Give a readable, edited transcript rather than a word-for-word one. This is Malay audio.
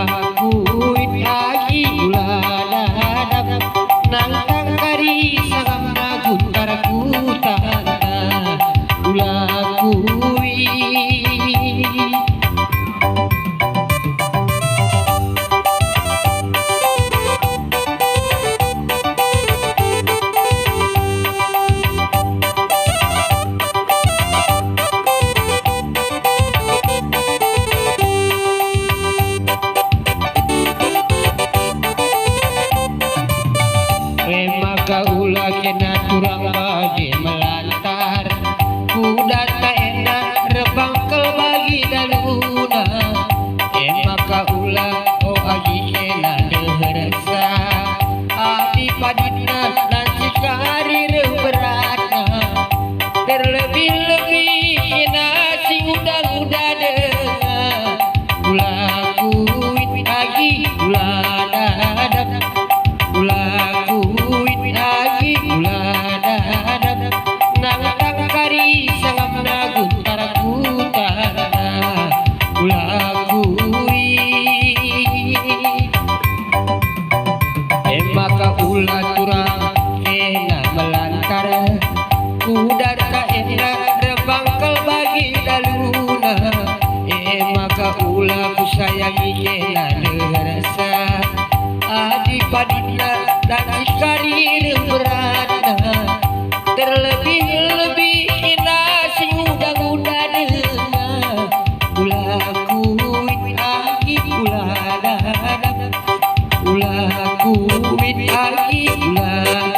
kuit agi uladadap nangkang kari sagamna guntar kutana ulah kuit maka ulah kena turang bagi melantar kuda tak enak rebangkel bagi daluna maka ulah oh agi kena dehersa adi padina dan cikari beratna terlebih-lebih kena sing udah dengar ulah kuit agi ulah dadap ulah kuit agi ulah dadap nangkang kari sagamna guntar kutana ulah kuit maka ulah turang kena melantar kuda tak enak rebangkel bagi daluna maka ulah kusayangi kena derasa adi padina dan sikari beratna terlebih-lebih kena sing udah dengar ulah kuit agi ulah dadap ulah kuit agi ulah